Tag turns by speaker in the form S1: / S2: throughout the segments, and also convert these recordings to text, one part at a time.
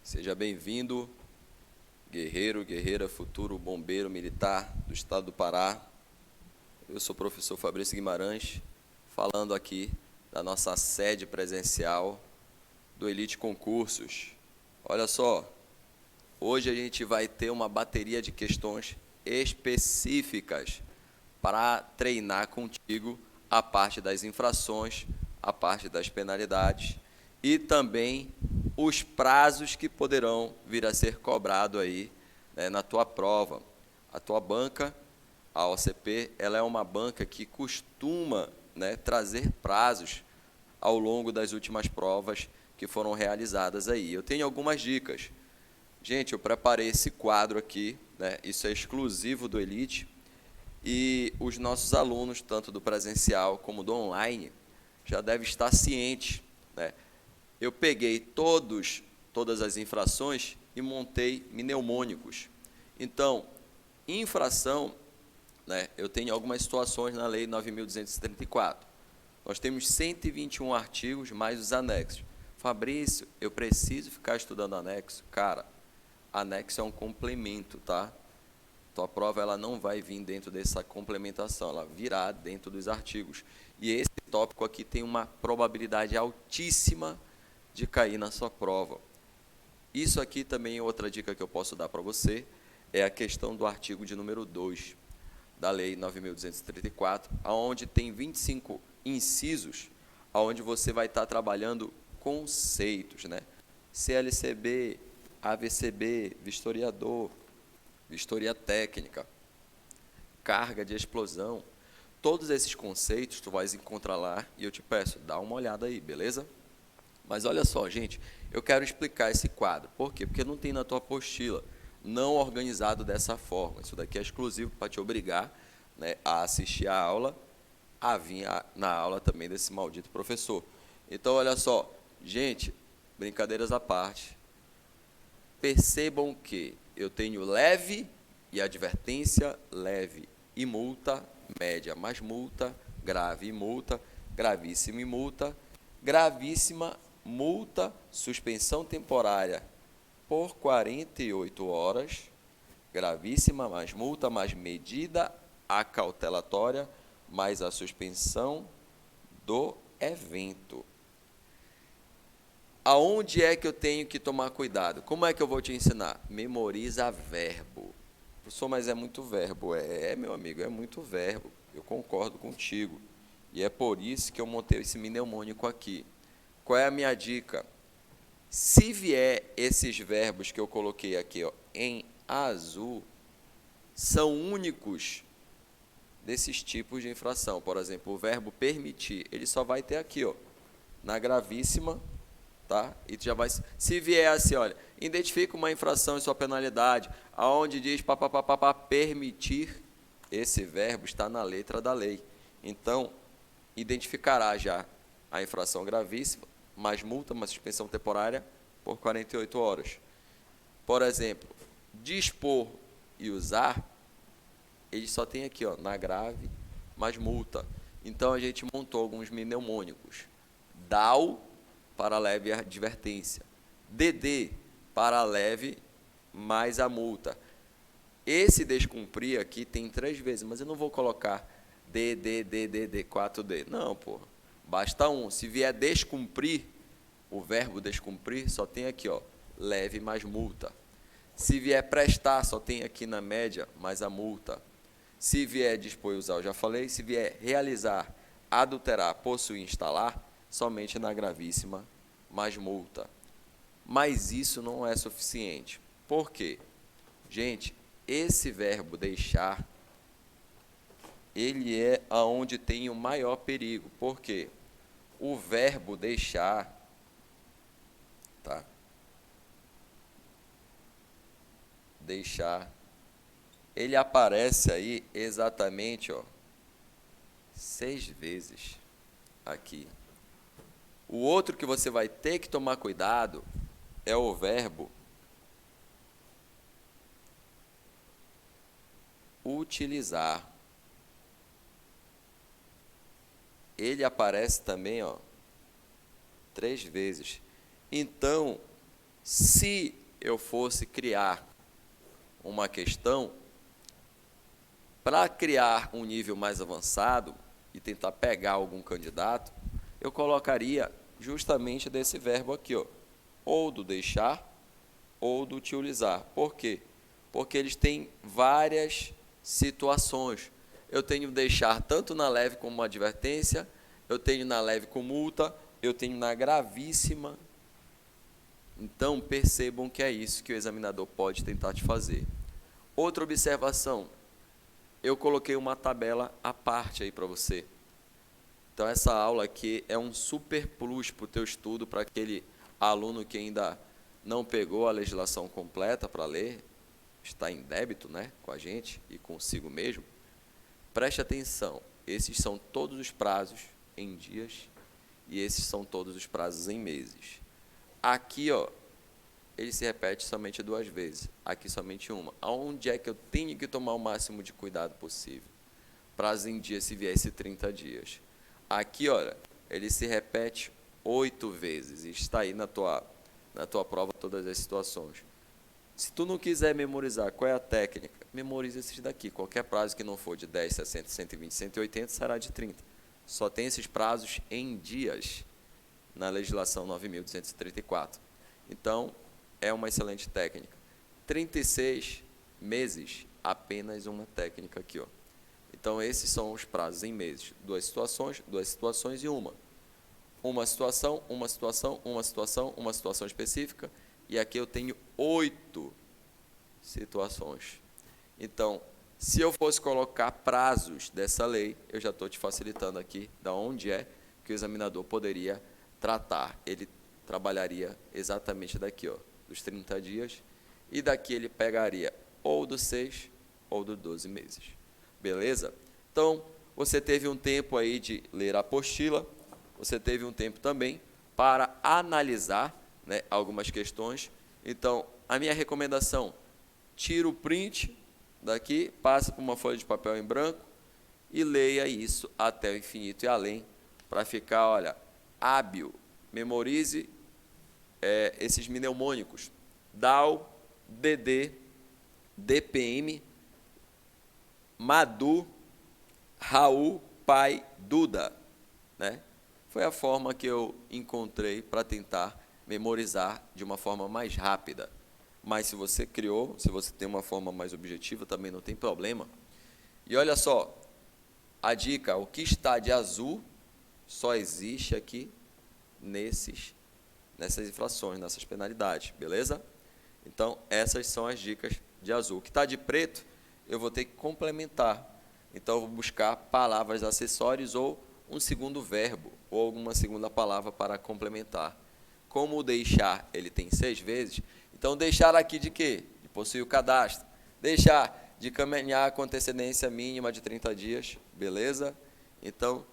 S1: Seja bem-vindo, guerreiro, guerreira, futuro bombeiro militar do estado do Pará. Eu sou o professor Fabrício Guimarães, falando aqui da nossa sede presencial do Elite Concursos. Olha só, hoje a gente vai ter uma bateria de questões específicas para treinar contigo a parte das infrações, a parte das penalidades e também os prazos que poderão vir a ser cobrados aí, né, na tua prova. A tua banca, a OCP, ela é uma banca que costuma, né, trazer prazos ao longo das últimas provas que foram realizadas aí. Eu tenho algumas dicas. Gente, eu preparei esse quadro aqui, né, isso é exclusivo do Elite, e os nossos alunos, tanto do presencial como do online, já devem estar cientes, né? Eu peguei todas as infrações e montei mnemônicos. Então, infração, né, eu tenho algumas situações na Lei 9.234. Nós temos 121 artigos, mais os anexos. Fabrício, eu preciso ficar estudando anexo? Cara, anexo é um complemento, tá? Tua prova ela não vai vir dentro dessa complementação, ela virá dentro dos artigos. E esse tópico aqui tem uma probabilidade altíssima de cair na sua prova. Isso aqui também é outra dica que eu posso dar para você, é a questão do artigo de número 2 da Lei 9.234, onde tem 25 incisos, onde você vai estar trabalhando conceitos, né? CLCB, AVCB, vistoriador, vistoria técnica, carga de explosão. Todos esses conceitos tu vais encontrar lá e eu te peço, dá uma olhada aí, beleza? Mas olha só, gente, eu quero explicar esse quadro. Por quê? Porque não tem na tua apostila, não organizado dessa forma. Isso daqui é exclusivo para te obrigar, né, a assistir a aula, a vir na aula também desse maldito professor. Então, olha só, gente, brincadeiras à parte, percebam que eu tenho leve e advertência, leve e multa, média mais multa, grave e multa, gravíssima e multa, gravíssima, multa, suspensão temporária por 48 horas, gravíssima, mais multa, mais medida acautelatória, mais a suspensão do evento. Aonde é que eu tenho que tomar cuidado? Como é que eu vou te ensinar? Memoriza verbo. Professor, mas é muito verbo. Meu amigo, é muito verbo. Eu concordo contigo. E é por isso que eu montei esse mnemônico aqui. Qual é a minha dica? Se vier esses verbos que eu coloquei aqui, ó, em azul, são únicos desses tipos de infração. Por exemplo, o verbo permitir, ele só vai ter aqui, ó, na gravíssima, tá? E tu já vai, se vier assim, olha, identifica uma infração e sua penalidade, aonde diz permitir, esse verbo está na letra da lei. Então, identificará já a infração gravíssima, mais multa, mais suspensão temporária por 48 horas. Por exemplo, dispor e usar, ele só tem aqui, ó, na grave, mais multa. Então, a gente montou alguns mnemônicos. DAO, para leve advertência. DD, para leve, mais a multa. Esse descumprir aqui tem 3 vezes, mas eu não vou colocar D, 4D. Não, pô. Basta um. Se vier descumprir, o verbo descumprir, só tem aqui, ó, leve mais multa. Se vier prestar, só tem aqui na média mais a multa. Se vier dispor e usar, eu já falei. Se vier realizar, adulterar, possuir, instalar, somente na gravíssima, mais multa. Mas isso não é suficiente. Por quê? Gente, esse verbo deixar, ele é aonde tem o maior perigo. Por quê? O verbo deixar, tá? Deixar, ele aparece aí exatamente, ó, 6 vezes aqui. O outro que você vai ter que tomar cuidado é o verbo utilizar. Ele aparece também, ó, 3 vezes. Então, se eu fosse criar uma questão, para criar um nível mais avançado e tentar pegar algum candidato, eu colocaria justamente desse verbo aqui, ó, ou do deixar ou do utilizar. Por quê? Porque eles têm várias situações. Eu tenho deixar tanto na leve como uma advertência, eu tenho na leve com multa, eu tenho na gravíssima. Então, percebam que é isso que o examinador pode tentar te fazer. Outra observação, eu coloquei uma tabela à parte aí para você. Então, essa aula aqui é um super plus para o teu estudo, para aquele aluno que ainda não pegou a legislação completa para ler, está em débito, né, com a gente e consigo mesmo. Preste atenção, esses são todos os prazos em dias e esses são todos os prazos em meses. Aqui, ó, ele se repete somente 2 vezes, aqui somente uma. Aonde é que eu tenho que tomar o máximo de cuidado possível? Prazo em dias, se viesse 30 dias. Aqui, olha, ele se repete 8 vezes, e está aí na tua prova todas as situações. Se tu não quiser memorizar qual é a técnica, memoriza esses daqui. Qualquer prazo que não for de 10, 60, 120, 180 será de 30. Só tem esses prazos em dias na legislação 9.234. Então, é uma excelente técnica. 36 meses, apenas uma técnica aqui, ó. Então, esses são os prazos em meses. 2 situações e uma. Uma situação, uma situação, uma situação, uma situação específica. E aqui eu tenho 8 situações. Então, se eu fosse colocar prazos dessa lei, eu já estou te facilitando aqui da onde é que o examinador poderia tratar. Ele trabalharia exatamente daqui, ó, dos 30 dias, e daqui ele pegaria ou do 6 ou do 12 meses. Beleza? Então, você teve um tempo aí de ler a apostila, você teve um tempo também para analisar, né, algumas questões. Então, a minha recomendação, tira o print daqui, passa por uma folha de papel em branco e leia isso até o infinito e além, para ficar, olha, hábil. Memorize esses mnemônicos, DAO, DD, DPM, Madu, Raul, Pai, Duda, né? Foi a forma que eu encontrei para tentar memorizar de uma forma mais rápida. Mas se você criou, se você tem uma forma mais objetiva, também não tem problema. E olha só, a dica, o que está de azul só existe aqui nessas infrações, nessas penalidades, beleza? Então, essas são as dicas de azul. O que está de preto, eu vou ter que complementar. Então, eu vou buscar palavras acessórias ou um segundo verbo, ou alguma segunda palavra para complementar. Como o deixar, ele tem 6 vezes, então deixar aqui de quê? De possuir o cadastro. Deixar de caminhar com antecedência mínima de 30 dias, beleza? Então,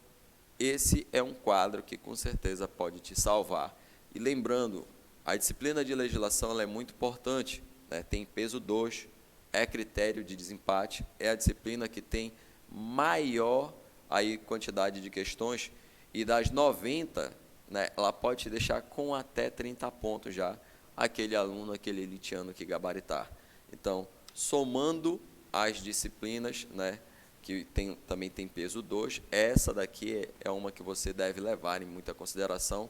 S1: esse é um quadro que com certeza pode te salvar. E lembrando, a disciplina de legislação ela é muito importante, né? Tem peso 2, é critério de desempate, é a disciplina que tem maior aí quantidade de questões, e das 90, né, ela pode te deixar com até 30 pontos já, aquele aluno, aquele elitiano que gabaritar. Então, somando as disciplinas, né, que também tem peso 2, essa daqui é uma que você deve levar em muita consideração,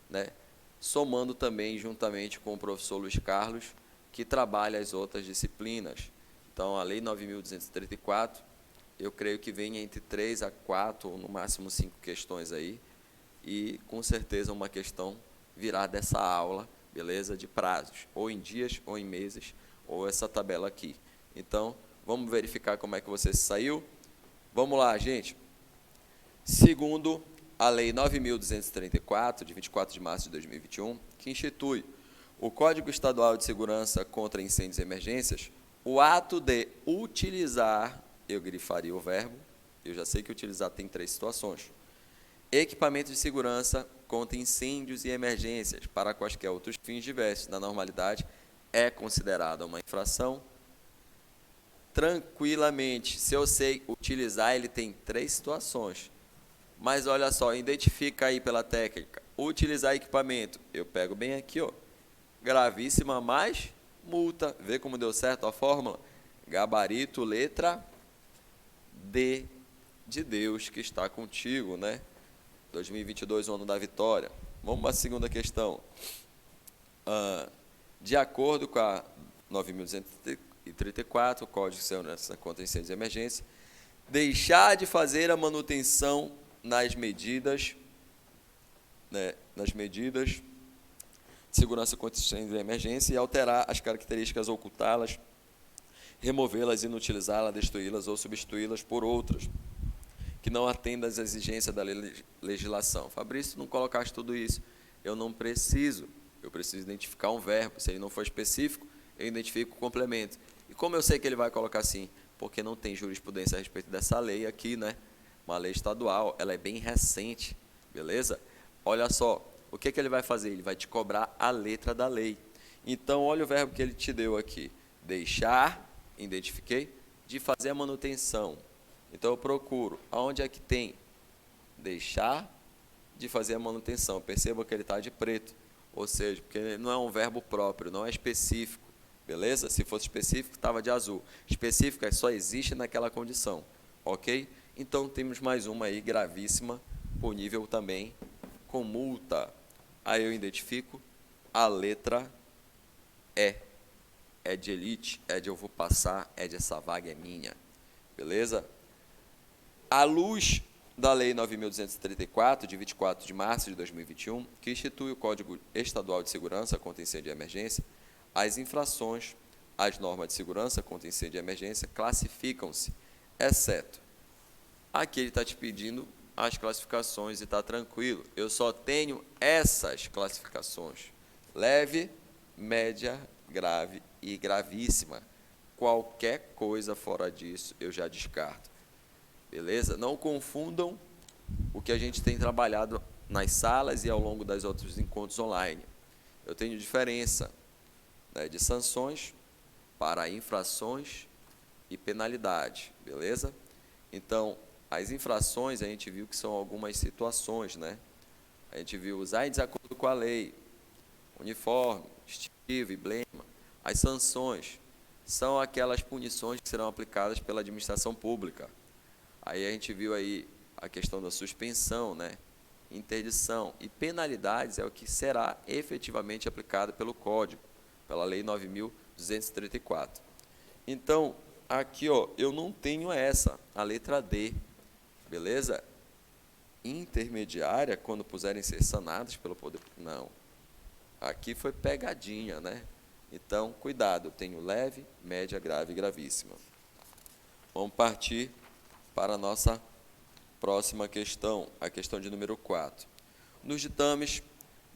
S1: né, somando também juntamente com o professor Luiz Carlos, que trabalha as outras disciplinas. Então, a Lei 9.234, eu creio que venha entre 3 a 4, ou no máximo 5 questões aí, e com certeza uma questão virá dessa aula, beleza? De prazos, ou em dias, ou em meses, ou essa tabela aqui. Então, vamos verificar como é que você saiu. Vamos lá, gente. Segundo a Lei 9.234, de 24 de março de 2021, que institui o Código Estadual de Segurança contra Incêndios e Emergências, o ato de utilizar, eu grifaria o verbo, eu já sei que utilizar tem 3 situações. Equipamento de segurança contra incêndios e emergências para quaisquer outros fins diversos na normalidade é considerada uma infração. Tranquilamente, se eu sei utilizar, ele tem 3 situações. Mas olha só, identifica aí pela técnica. Utilizar equipamento, eu pego bem aqui, ó, gravíssima mais multa. Vê como deu certo a fórmula? Gabarito, letra D de Deus que está contigo, né? 2022, o ano da vitória. Vamos para a segunda questão. De acordo com a 9.234, o Código de Segurança contra Incêndios e Emergência, deixar de fazer a manutenção nas medidas de segurança contra incêndios e emergência e alterar as características, ocultá-las, removê-las, inutilizá-las, destruí-las ou substituí-las por outras que não atendam às exigências da legislação. Fabrício, não colocaste tudo isso. Eu não preciso. Eu preciso identificar um verbo. Se ele não for específico, eu identifico o complemento. E como eu sei que ele vai colocar assim? Porque não tem jurisprudência a respeito dessa lei aqui, né? Uma lei estadual, ela é bem recente, beleza? Olha só, o que ele vai fazer? Ele vai te cobrar a letra da lei. Então, olha o verbo que ele te deu aqui. Deixar, identifiquei, de fazer a manutenção. Então, eu procuro, aonde é que tem? Deixar de fazer a manutenção. Perceba que ele está de preto, ou seja, porque não é um verbo próprio, não é específico, beleza? Se fosse específico, estava de azul. Específico só existe naquela condição, ok? Então, temos mais uma aí, gravíssima, punível também, com multa. Aí eu identifico a letra E. É de elite, é de eu vou passar, é de essa vaga é minha, beleza? À luz da Lei 9.234, de 24 de março de 2021, que institui o Código Estadual de Segurança contra Incêndio e Emergência, as infrações às normas de segurança contra incêndio e emergência classificam-se, exceto. Aqui ele está te pedindo as classificações e está tranquilo. Eu só tenho essas classificações: leve, média, grave e gravíssima. Qualquer coisa fora disso eu já descarto. Beleza? Não confundam o que a gente tem trabalhado nas salas e ao longo dos outros encontros online. Eu tenho diferença, né, de sanções para infrações e penalidade, beleza? Então, as infrações a gente viu que são algumas situações, né? A gente viu usar em desacordo com a lei, uniforme, distintivo, emblema. As sanções são aquelas punições que serão aplicadas pela administração pública. Aí a gente viu aí a questão da suspensão, né? Interdição e penalidades é o que será efetivamente aplicado pelo Código, pela Lei 9.234. Então, aqui, ó, eu não tenho essa, a letra D, beleza? Intermediária, quando puserem ser sanadas pelo poder... Não. Aqui foi pegadinha, né? Então, cuidado, eu tenho leve, média, grave e gravíssima. Vamos partir para a nossa próxima questão, a questão de número 4. Nos ditames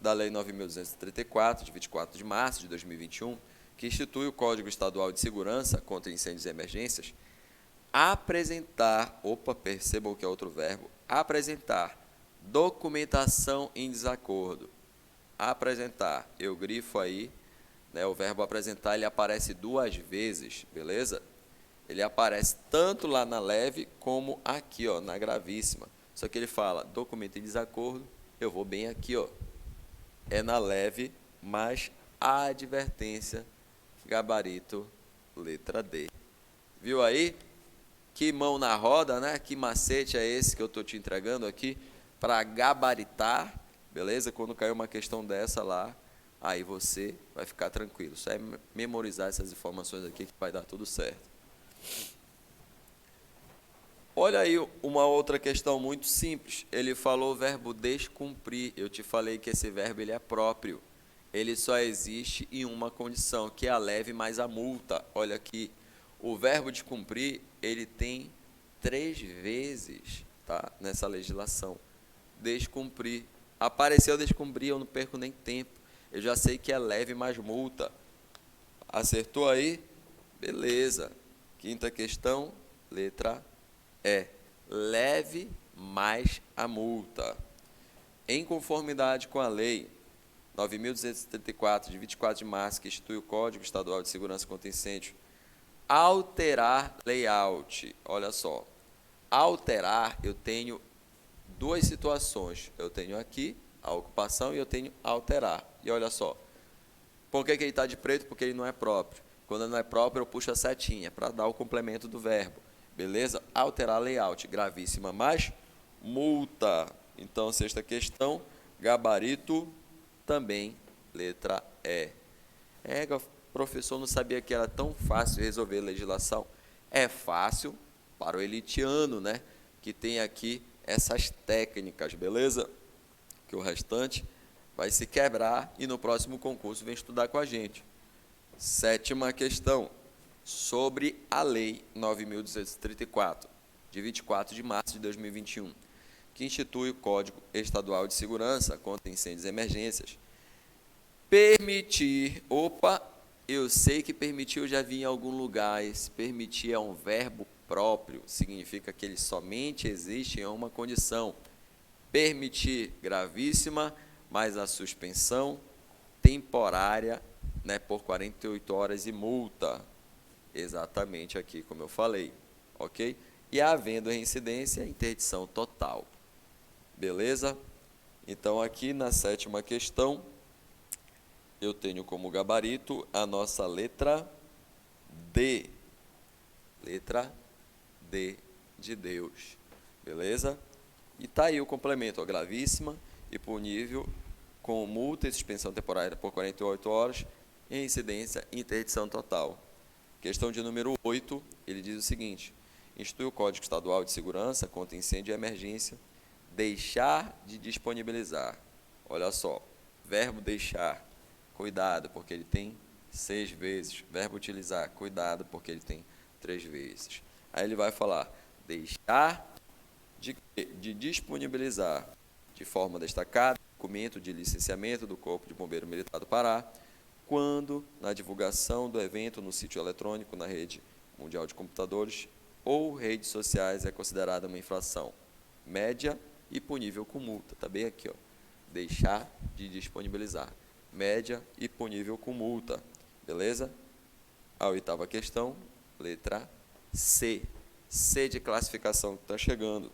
S1: da Lei 9.234, de 24 de março de 2021, que institui o Código Estadual de Segurança contra Incêndios e Emergências, apresentar, percebam o que é outro verbo, apresentar documentação em desacordo. Apresentar, eu grifo aí, né, o verbo apresentar, ele aparece 2 vezes, beleza? Ele aparece tanto lá na leve como aqui, ó, na gravíssima. Só que ele fala documento em desacordo, eu vou bem aqui, ó. É na leve, mas a advertência, gabarito, letra D. Viu aí? Que mão na roda, né? Que macete é esse que eu estou te entregando aqui para gabaritar, beleza? Quando cair uma questão dessa lá, aí você vai ficar tranquilo. Só é memorizar essas informações aqui que vai dar tudo certo. Olha aí uma outra questão muito simples. Ele falou o verbo descumprir. Eu te falei que esse verbo ele é próprio. Ele só existe em uma condição, que é a leve mais a multa. Olha aqui, o verbo descumprir, ele tem 3 vezes, tá, nessa legislação. Descumprir. Apareceu descumprir, eu não perco nem tempo. Eu já sei que é leve mais multa. Acertou aí? Beleza. Quinta questão, letra E. Leve mais a multa. Em conformidade com a Lei 9.234, de 24 de março, que institui o Código Estadual de Segurança contra Incêndio, alterar layout. Olha só. Alterar, eu tenho 2 situações. Eu tenho aqui a ocupação e eu tenho alterar. E olha só. Por que ele está de preto? Porque ele não é próprio. Quando não é próprio, eu puxo a setinha para dar o complemento do verbo. Beleza? Alterar layout, gravíssima, mais multa. Então, sexta questão, gabarito também, letra E. O professor não sabia que era tão fácil resolver legislação. É fácil para o elitiano, né? Que tem aqui essas técnicas, beleza? Que o restante vai se quebrar e no próximo concurso vem estudar com a gente. Sétima questão, sobre a Lei 9.234, de 24 de março de 2021, que institui o Código Estadual de Segurança contra Incêndios e Emergências. Permitir, eu sei que permitir eu já vi em algum lugar, esse permitir é um verbo próprio, significa que ele somente existe em uma condição. Permitir, gravíssima, mas a suspensão temporária, né, por 48 horas e multa. Exatamente aqui, como eu falei, ok? E havendo reincidência, interdição total. Beleza? Então, aqui na sétima questão, eu tenho como gabarito a nossa letra D. Letra D de Deus. Beleza? E tá aí o complemento, ó, gravíssima e punível, com multa e suspensão temporária por 48 horas, e incidência e interdição total. Questão de número 8, ele diz o seguinte: institui o Código Estadual de Segurança contra incêndio e emergência, deixar de disponibilizar. Olha só, verbo deixar, cuidado, porque ele tem 6 vezes. Verbo utilizar, cuidado, porque ele tem 3 vezes. Aí ele vai falar, deixar de disponibilizar de forma destacada documento de licenciamento do Corpo de Bombeiro Militar do Pará, quando na divulgação do evento no sítio eletrônico, na rede mundial de computadores ou redes sociais é considerada uma infração média e punível com multa. Está bem aqui, ó. Deixar de disponibilizar. Média e punível com multa. Beleza? A oitava questão, letra C. C de classificação que está chegando.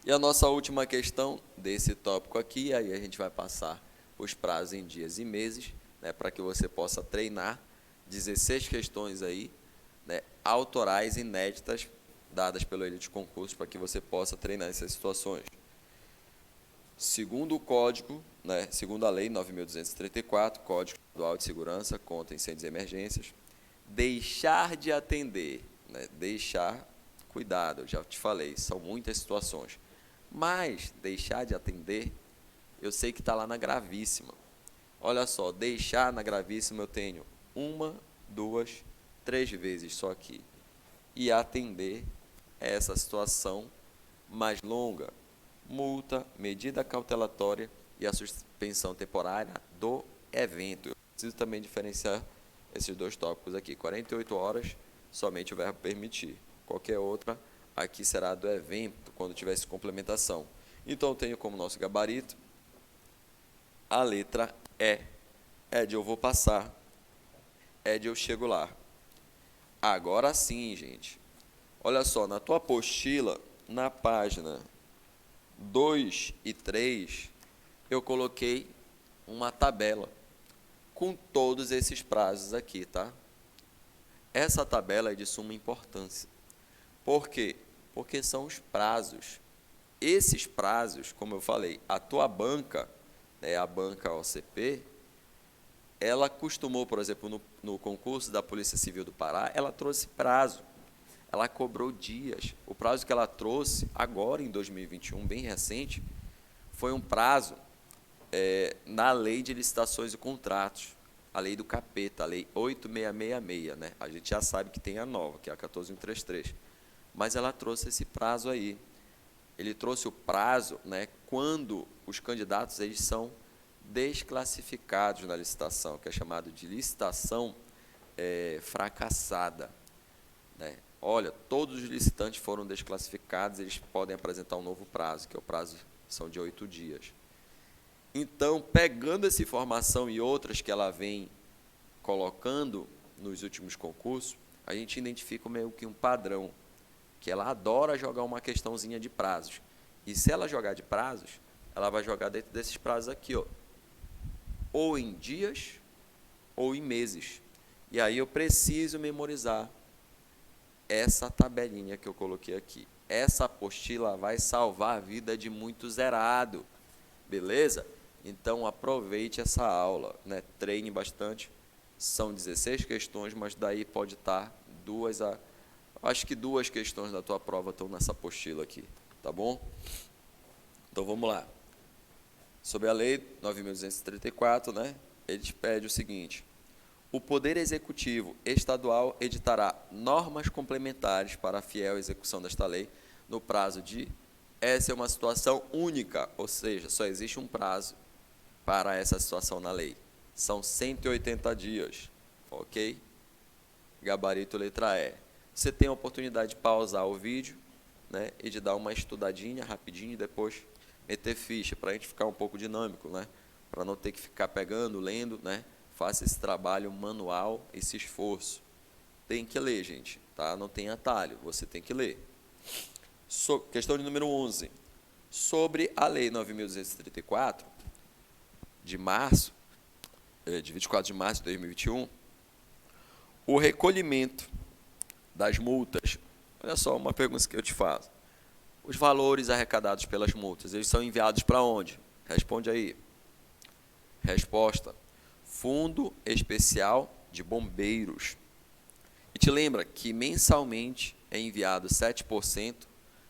S1: E a nossa última questão desse tópico aqui, aí a gente vai passar os prazos em dias e meses, né, para que você possa treinar 16 questões aí, né, autorais inéditas, dadas pelo Elite Concurso, para que você possa treinar essas situações. Segundo o código, né, segundo a Lei 9.234, Código Estadual de Segurança contra Incêndios e Emergências, deixar de atender, né, deixar, cuidado, eu já te falei, são muitas situações, mas deixar de atender, eu sei que está lá na gravíssima. Olha só, deixar na gravíssima eu tenho 1, 2, 3 vezes só aqui. E atender é essa situação mais longa, multa, medida cautelatória e a suspensão temporária do evento. Eu preciso também diferenciar esses dois tópicos aqui. 48 horas, somente o verbo permitir. Qualquer outra, aqui será do evento, quando tiver essa complementação. Então, eu tenho como nosso gabarito a letra E. É de eu vou passar, é de eu chego lá. Agora sim, gente. Olha só, na tua apostila, na página 2 e 3, eu coloquei uma tabela com todos esses prazos aqui, tá? Essa tabela é de suma importância. Por quê? Porque são os prazos. Esses prazos, como eu falei, a tua banca, né, a banca OCP, ela costumou, por exemplo, no concurso da Polícia Civil do Pará, ela trouxe prazo. Ela cobrou dias. O prazo que ela trouxe, agora em 2021, bem recente, foi um prazo na Lei de Licitações e Contratos, a Lei do Capeta, a Lei 8666, né? A gente já sabe que tem a nova, que é a 14133. Mas ela trouxe esse prazo aí. Ele trouxe o prazo, né, quando os candidatos eles são desclassificados na licitação, que é chamado de licitação fracassada, né? Olha, todos os licitantes foram desclassificados, eles podem apresentar um novo prazo, que é o prazo são de 8 dias. Então, pegando essa informação e outras que ela vem colocando nos últimos concursos, a gente identifica meio que um padrão, que ela adora jogar uma questãozinha de prazos. E se ela jogar de prazos, ela vai jogar dentro desses prazos aqui, ó, ou em dias ou em meses. E aí eu preciso memorizar essa tabelinha que eu coloquei aqui. Essa apostila vai salvar a vida de muito zerado, beleza? Então aproveite essa aula, né? Treine bastante. São 16 questões, mas daí pode estar acho que 2 questões da tua prova estão nessa apostila aqui, tá bom? Então vamos lá. Sobre a lei 9.234, né? Ele te pede o seguinte: o Poder Executivo Estadual editará normas complementares para a fiel execução desta lei no prazo de... Essa é uma situação única, ou seja, só existe um prazo para essa situação na lei. São 180 dias, ok? Gabarito letra E. Você tem a oportunidade de pausar o vídeo, né, e de dar uma estudadinha rapidinho e depois meter ficha, para a gente ficar um pouco dinâmico, né? Para não ter que ficar pegando, lendo, né? Faça esse trabalho manual, esse esforço. Tem que ler, gente, tá? Não tem atalho, você tem que ler. Questão de número 11. Sobre a lei 9.234, de 24 de março de 2021, o recolhimento das multas. Olha só, uma pergunta que eu te faço. Os valores arrecadados pelas multas, eles são enviados para onde? Responde aí. Resposta: Fundo Especial de Bombeiros. E te lembra que mensalmente é enviado 7%,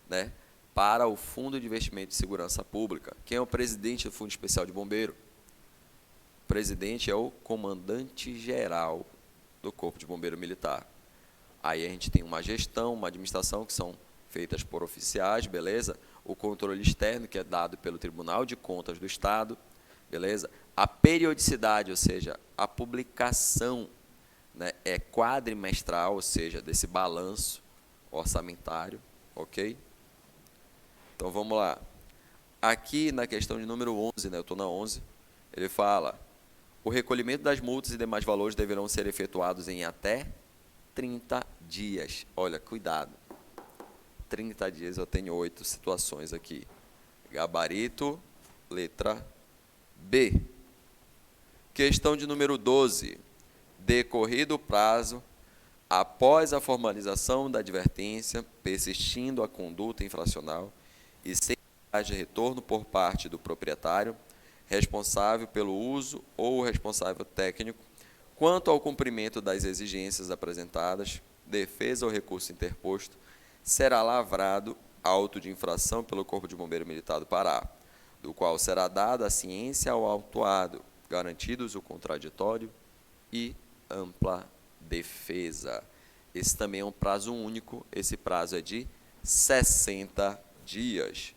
S1: né, para o Fundo de Investimento de Segurança Pública. Quem é o presidente do Fundo Especial de Bombeiro? O presidente é o comandante-geral do Corpo de Bombeiro Militar. Aí a gente tem uma gestão, uma administração que são feitas por oficiais, beleza? O controle externo, que é dado pelo Tribunal de Contas do Estado, beleza? A periodicidade, ou seja, a publicação, né, é quadrimestral, ou seja, desse balanço orçamentário, ok? Então, vamos lá. Aqui, na questão de número 11, né, eu estou na 11, ele fala: o recolhimento das multas e demais valores deverão ser efetuados em até 30 dias. Olha, cuidado. 30 dias, eu tenho 8 situações aqui. Gabarito, letra B. Questão de número 12. Decorrido o prazo, após a formalização da advertência, persistindo a conduta infracional e sem de retorno por parte do proprietário, responsável pelo uso ou responsável técnico, quanto ao cumprimento das exigências apresentadas, defesa ou recurso interposto, será lavrado auto de infração pelo Corpo de Bombeiro Militar do Pará, do qual será dada a ciência ao autuado, garantidos o contraditório e ampla defesa. Esse também é um prazo único, esse prazo é de 60 dias.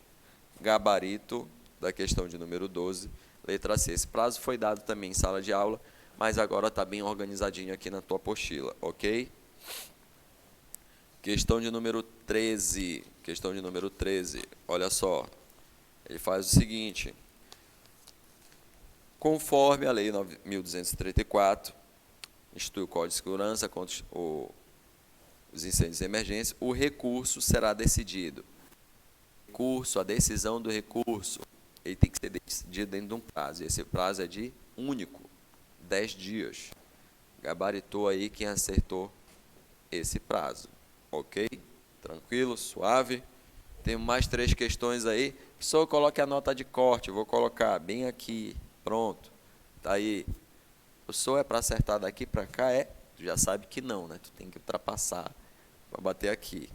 S1: Gabarito da questão de número 12, letra C. Esse prazo foi dado também em sala de aula, mas agora está bem organizadinho aqui na tua apostila, ok? Questão de número 13. Questão de número 13. Olha só. Ele faz o seguinte: conforme a Lei 9.234, institui o Código de Segurança contra os incêndios e emergência, o recurso será decidido. A decisão do recurso, ele tem que ser decidido dentro de um prazo. E esse prazo é de único, 10 dias. Gabaritou aí quem acertou esse prazo. Ok? Tranquilo, suave. Tem mais 3 questões aí. Pessoal, coloque a nota de corte. Eu vou colocar bem aqui. Pronto. Tá aí. O senhor é para acertar daqui para cá? Tu já sabe que não, né? Tu tem que ultrapassar para bater aqui.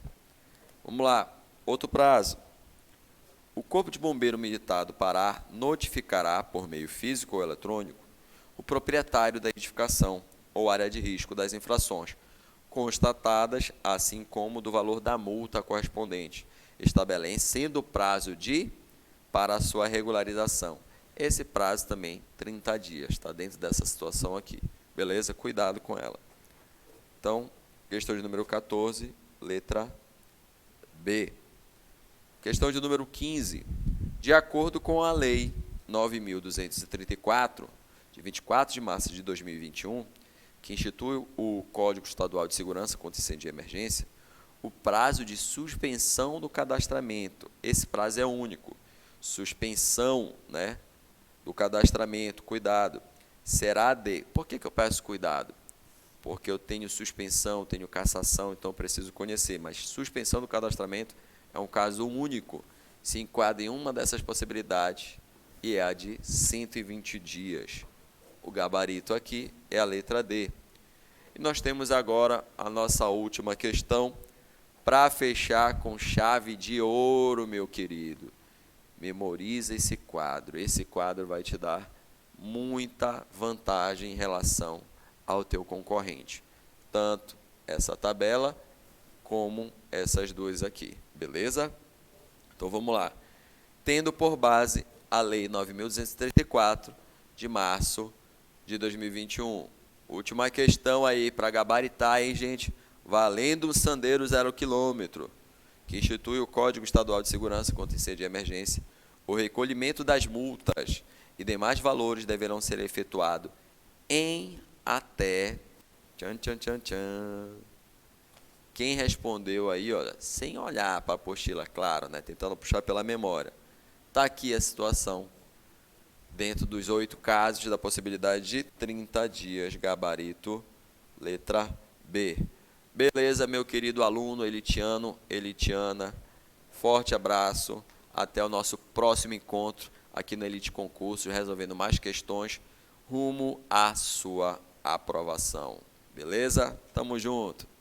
S1: Vamos lá. Outro prazo. O Corpo de Bombeiro Militar do Pará notificará, por meio físico ou eletrônico, o proprietário da edificação ou área de risco das infrações constatadas, assim como do valor da multa correspondente, estabelecendo o prazo para a sua regularização. Esse prazo também, 30 dias, está dentro dessa situação aqui. Beleza? Cuidado com ela. Então, questão de número 14, letra B. Questão de número 15. De acordo com a Lei 9.234, de 24 de março de 2021, que institui o Código Estadual de Segurança contra Incêndio e Emergência, o prazo de suspensão do cadastramento, esse prazo é único. Suspensão, né, do cadastramento, cuidado, será de... Por que eu peço cuidado? Porque eu tenho suspensão, tenho cassação, então eu preciso conhecer. Mas suspensão do cadastramento é um caso único. Se enquadra em uma dessas possibilidades e é a de 120 dias. O gabarito aqui é a letra D. E nós temos agora a nossa última questão para fechar com chave de ouro, meu querido. Memoriza esse quadro. Esse quadro vai te dar muita vantagem em relação ao teu concorrente. Tanto essa tabela como essas duas aqui. Beleza? Então vamos lá. Tendo por base a Lei 9.234 de março de 2021. Última questão aí para gabaritar, hein, gente? Valendo o Sandeiro 0 km, que institui o Código Estadual de Segurança contra Incêndio e Emergência, o recolhimento das multas e demais valores deverão ser efetuados em até... Tchan, tchan, tchan, tchan. Quem respondeu aí, olha, sem olhar para a apostila, claro, né, tentando puxar pela memória, está aqui a situação. Dentro dos 8 casos da possibilidade de 30 dias, gabarito, letra B. Beleza, meu querido aluno elitiano, elitiana, forte abraço, até o nosso próximo encontro aqui no Elite Concurso, resolvendo mais questões rumo à sua aprovação. Beleza? Tamo junto!